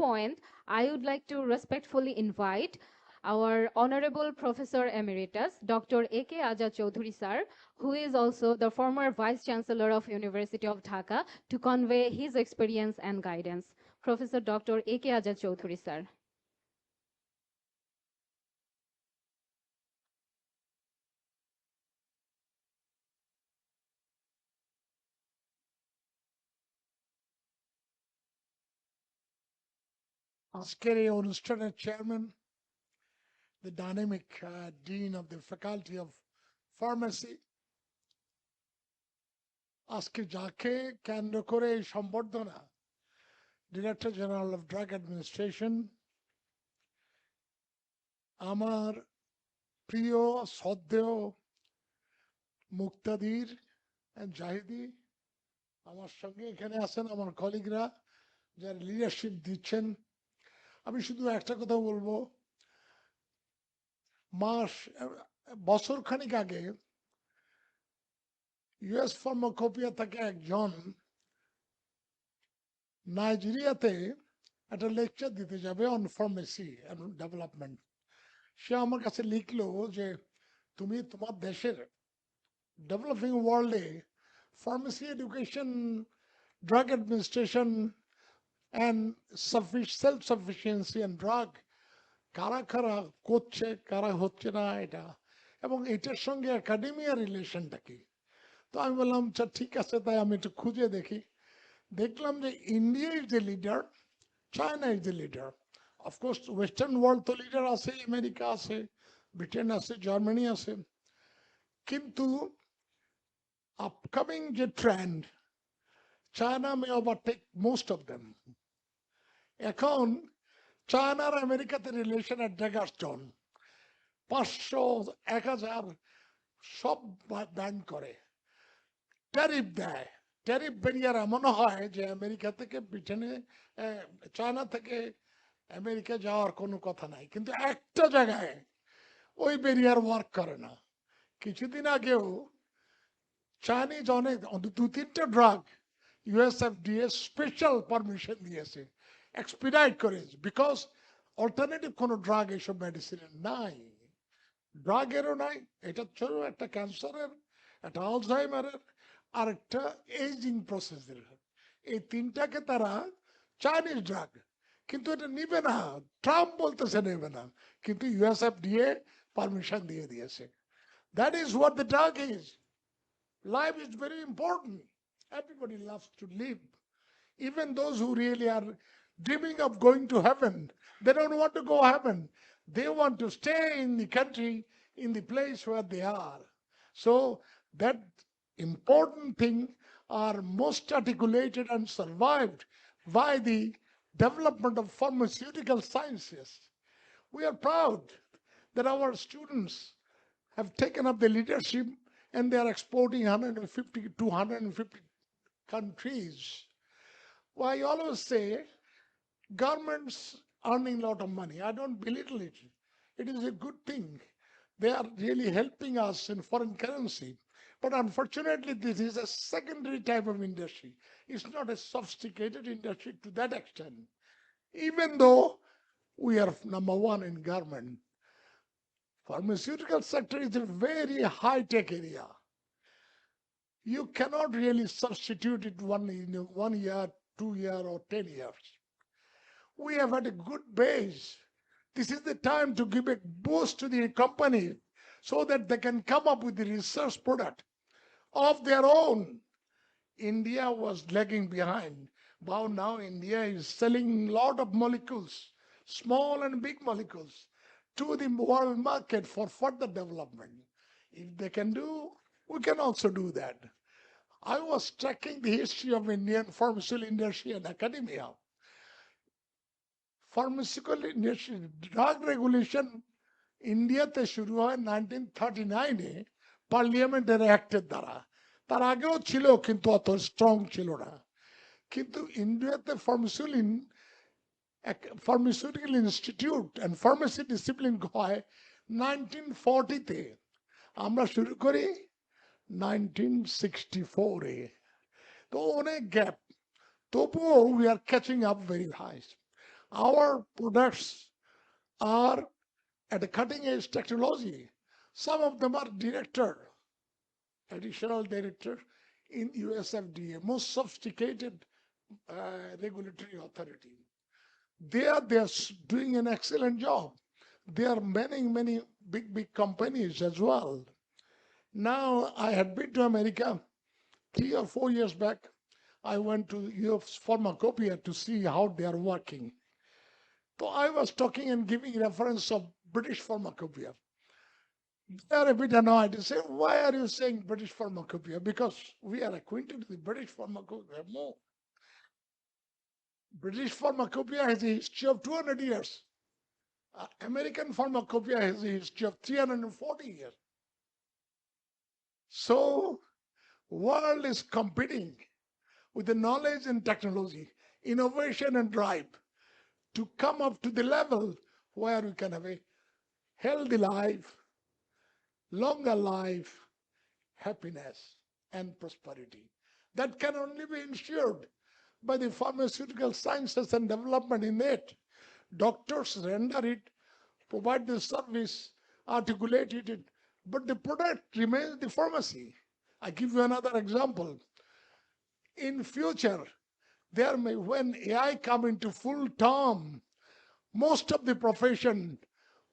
point, I would like to respectfully invite our Honorable Professor Emeritus, Dr. A.K. Azad Chowdhury sir, who is also the former Vice Chancellor of University of Dhaka, to convey his experience and guidance. Professor Dr. A.K. Azad Chowdhury sir. আজকের এই অনুষ্ঠানের chairman, the dynamic dean of the faculty of pharmacy, আজকে যাকে কেন্দ্র করে এই সম্বর্ধনা, director general of drug administration, আমার প্রিয় শ্রদ্ধেয় মুক্তাদির জাহিদি, আমার সঙ্গে এখানে আছেন আমার কলিগরা যারা লিডারশিপ দিচ্ছেন। আমি শুধু একটা কথা বলবো, বছর খানিক আগে ইউএস ফার্মাকোপিয়া থেকে একজন নাইজেরিয়াতে একটা লেকচার দিতে যাবে অন ফার্মেসি অ্যান্ড ডেভেলপমেন্ট। সে আমার কাছে লিখলো যে তুমি তোমার দেশের ডেভেলপিং ওয়ার্ল্ডে pharmacy education, drug administration and self sufficiency and drug কারা কারা করছে, কারা হচ্ছে না এটা, এবং এটার সঙ্গে একাডেমিয়া রিলেশনটা কি। তো আমি বললাম আচ্ছা ঠিক আছে, তাই আমি একটু খুঁজে দেখি। দেখলাম যে India is the leader, China is the leader. Of course western world তো লিডার আছে, আমেরিকা আছে, ব্রিটেন আছে, জার্মানি আছে, কিন্তু আপকামিং যে trend, China May overtake most of them. এখন চায়না আর আমেরিকাতে রিলেশন এর ড্যাগারস্টোন, 500, 1000 সব ব্যান করে, ট্যারিফ দেয়। ট্যারিফ বেরিয়ার এমন হয় যে আমেরিকা থেকে ব্রিটেনে, চায়না থেকে আমেরিকা যাওয়ার কোনো কথা নাই, কিন্তু একটা জায়গায় ওই বেরিয়ার ওয়ার্ক করে না। কিছুদিন আগেও চাইনিজ অনেক 2-3টা ড্রাগ ইউএসএফডিএ স্পেশাল পারমিশন দিয়েছে, এক্সপিডাইট করে, বিকজ অল্টারনেটিভ কোনো ড্রাগ এইসব মেডিসিনের নাই, ড্রাগেরও নাই। এটা ছিল একটা ক্যান্সারের, একটা আলঝাইমারের, আর একটা এজিং প্রসেসের। এই তিনটাকে তারা চাইনিজ ড্রাগ, কিন্তু এটা নিবে না, ট্রাম্প বলতেছে নেবে না, কিন্তু ইউএসএফডিএ পারমিশন দিয়ে দিয়েছে। That is what the drug is. Life is very important. Everybody loves to live. Even those who really are dreaming of going to heaven, they don't want to go heaven. They want to stay in the country, in the place where they are. So that important thing are most articulated and survived by the development of pharmaceutical sciences. We are proud that our students have taken up the leadership and they are exporting 150 to 150 countries. Well, I always say governments earning a lot of money. I don't belittle it. It is a good thing. They are really helping us in foreign currency. But unfortunately, this is a secondary type of industry. It's not a sophisticated industry to that extent. Even though we are number one in government, pharmaceutical sector is a very high-tech area. You cannot really substitute it in 1 year, 2 year, or 10 years. We have had a good base. This is the time to give a boost to the company so that they can come up with the research product of their own. India was lagging behind. But now India is selling a lot of molecules, small and big molecules, to the world market for further development. If they can do, we can also do that. I was tracking the history of Indian pharmaceutical industry and academia. Pharmaceutical industry drug regulation ইন্ডিয়াতে শুরু হয় 1939-এ পার্লিয়ামেন্টের অ্যাক্টের দ্বারা। তার আগেও ছিল, কিন্তু অত strong ছিল না। কিন্তু ইন্ডিয়াতে pharmaceutical institute and pharmacy discipline হয় 1940-তে। আমরা শুরু করি 1964-এ। তো অনেক গ্যাপ, তবুও we are catching up very high. Our products are at a cutting edge technology. Some of them are director, additional director in USFDA, most sophisticated regulatory authority. They are doing an excellent job. They are manning many big companies as well. Now, I had been to America 3 or 4 years back. I went to US Pharmacopoeia to see how they are working. So I was talking and giving reference of British Pharmacopoeia. They are a bit annoyed. They say, why are you saying British Pharmacopoeia? Because we are acquainted with the British Pharmacopoeia more. British Pharmacopoeia has a history of 200 years. American Pharmacopoeia has a history of 340 years. So, world is competing with the knowledge and technology, innovation and drive to come up to the level where we can have a healthy life, longer life, happiness, and prosperity. That can only be ensured by the pharmaceutical sciences and development in it. Doctors render it, provide the service, articulate it, but the product remains the pharmacy. I give you another example. In future, when AI come into full term, most of the profession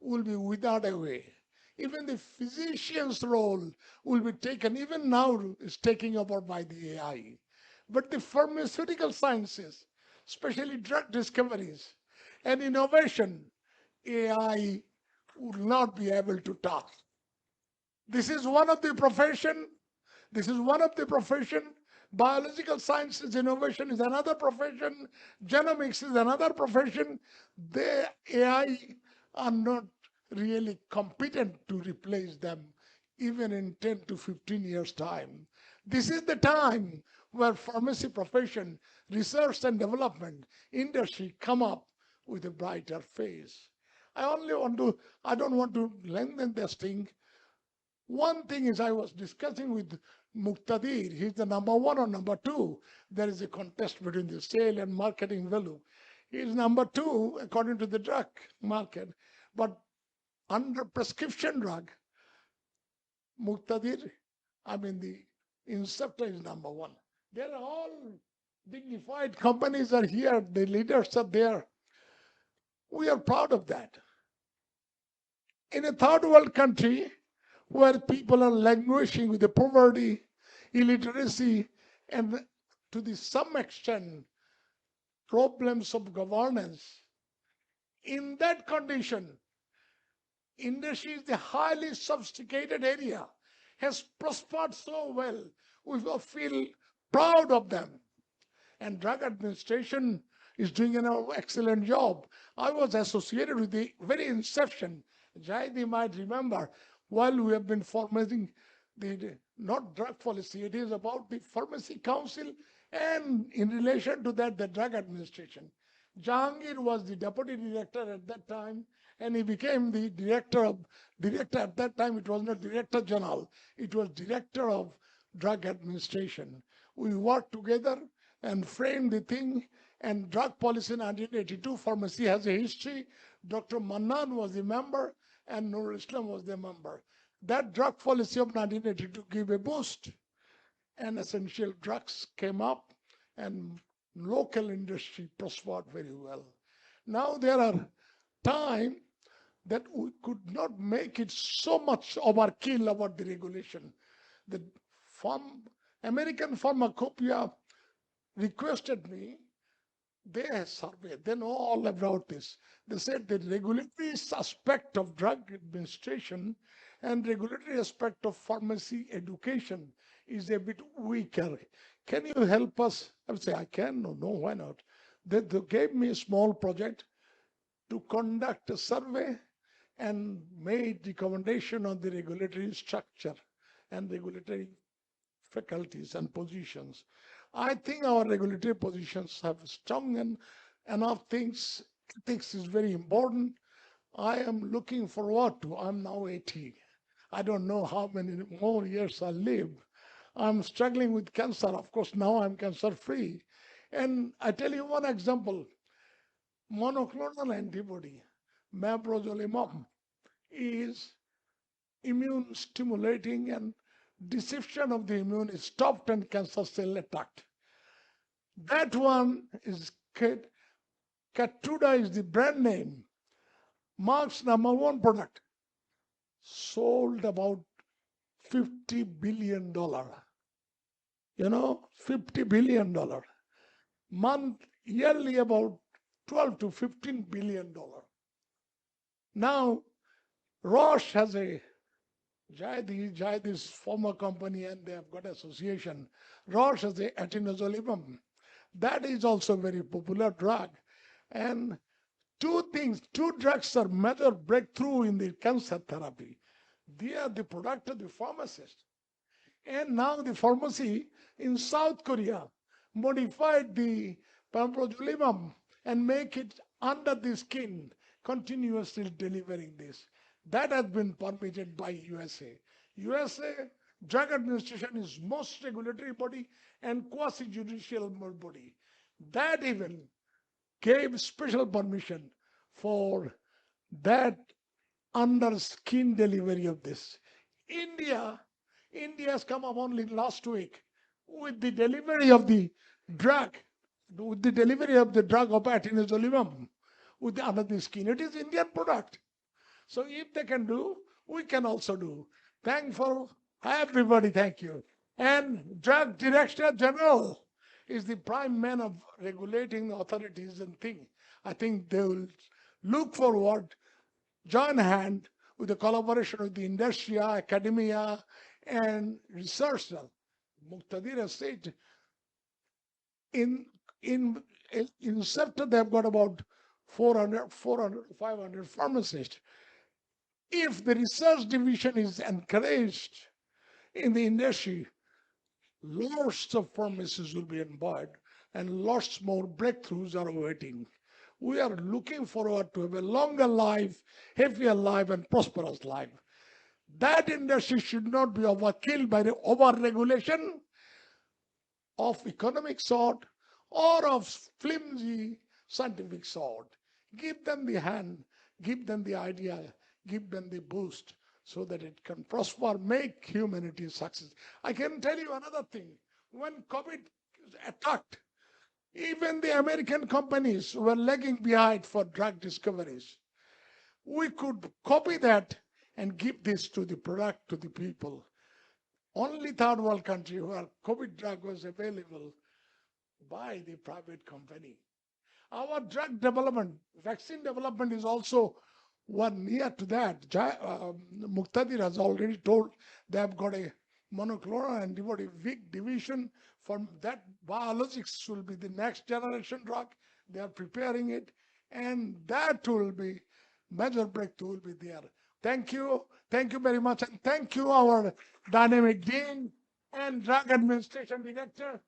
will be without a way. Even the physician's role will be taken, even now is taken over by the AI. But the pharmaceutical sciences, especially drug discoveries and innovation, AI will not be able to touch. This is one of the profession. This is one of the profession. Biological sciences innovation is another profession. Genomics is another profession. The AI are not really competent to replace them even in 10 to 15 years time. This is the time where pharmacy profession, research and development, industry come up with a brighter face. I don't want to lengthen this thing. One thing is I was discussing with Muqtadir, he's the number one or number two. There is a contest between the sale and marketing value. He is number two according to the drug market. But under prescription drug, Muqtadir, the Inceptor is number one. They're all dignified companies are here, the leaders are there. We are proud of that. In a third world country, where people are languishing with the poverty, illiteracy, and to some extent, problems of governance. In that condition, industry is the highly sophisticated area, has prospered so well. We feel proud of them. And drug administration is doing an excellent job. I was associated with the very inception. Jayadi might remember, while we have been formulating the not drug policy, it is about the pharmacy council and in relation to that, the drug administration. Jahangir was the deputy director at that time, and he became the director at that time. It was not director general, it was director of drug administration. We worked together and framed the thing, and drug policy in 1982, pharmacy has a history. Dr. Mannan was the member, and Nurul Islam was the member. That drug policy of 1982 gave a boost, and essential drugs came up, and local industry prospered very well. Now there are times that we could not make it so much overkill about the regulation. The American Pharmacopoeia requested me, they surveyed, they know all about this. They said the regulatory aspect of drug administration and regulatory aspect of pharmacy education is a bit weaker. Can you help us? I would say, I can. No, why not? They gave me a small project to conduct a survey and made recommendation on the regulatory structure and regulatory faculties and positions. I think our regulatory positions have strong and enough things. Ethics is very important. I am looking forward to, I'm now 80. I don't know how many more years I'll live. I'm struggling with cancer. Of course, now I'm cancer free. And I tell you one example. monoclonal antibody, maprozolimab, is immune stimulating and deception of the immune is stopped and cancer cell attacked. That one is Keytruda is the brand name. Merck's #1 product sold about $50 billion. $50 billion. Yearly about 12 to $15 billion. Now, Roche has a Jaid's former company, and they have got association. Roche has a atinozolimab. That is also a very popular drug. And two drugs are major breakthrough in the cancer therapy. They are the product of the pharmacist. And now the pharmacy in South Korea modified the pembrolizumab and make it under the skin, continuously delivering this. That has been permitted by USA. USA Drug Administration is most regulatory body and quasi-judicial body. That even gave special permission for that under skin delivery of this. India has come up only last week with the delivery of the drug, of atinozolimab with the under the skin. It is Indian product. So if they can do, we can also do. Thankful everybody, thank you. And Drug Director General is the prime man of regulating authorities and things. I think they will look forward, join hand with the collaboration with the industry, academia, and researchers. Muqtadir has said in sector they have got about 400, 500 pharmacists. If the research division is encouraged in the industry, lots of pharmacies will be involved and lots more breakthroughs are waiting. We are looking forward to have a longer life, happier life, and prosperous life. That industry should not be overkilled by the over-regulation of economic sort or of flimsy scientific sort. Give them the hand, give them the idea, give them the boost so that it can prosper, make humanity success. I can tell you another thing. When COVID attacked, even the American companies were lagging behind for drug discoveries. We could copy that and give this to the product to the people. Only third world country where COVID drug was available by the private company. Our drug development, vaccine development is also one near to that. Muqtadir has already told they have got a monoclonal antibody weak division. From that, biologics will be the next generation drug. They are preparing it, and that will be major breakthrough will be there. Thank you very much, and thank you our dynamic dean and drug administration director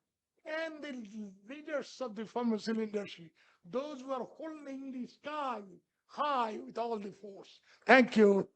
and the leaders of the pharmaceutical industry, those who are holding the sky high with all the force. Thank you.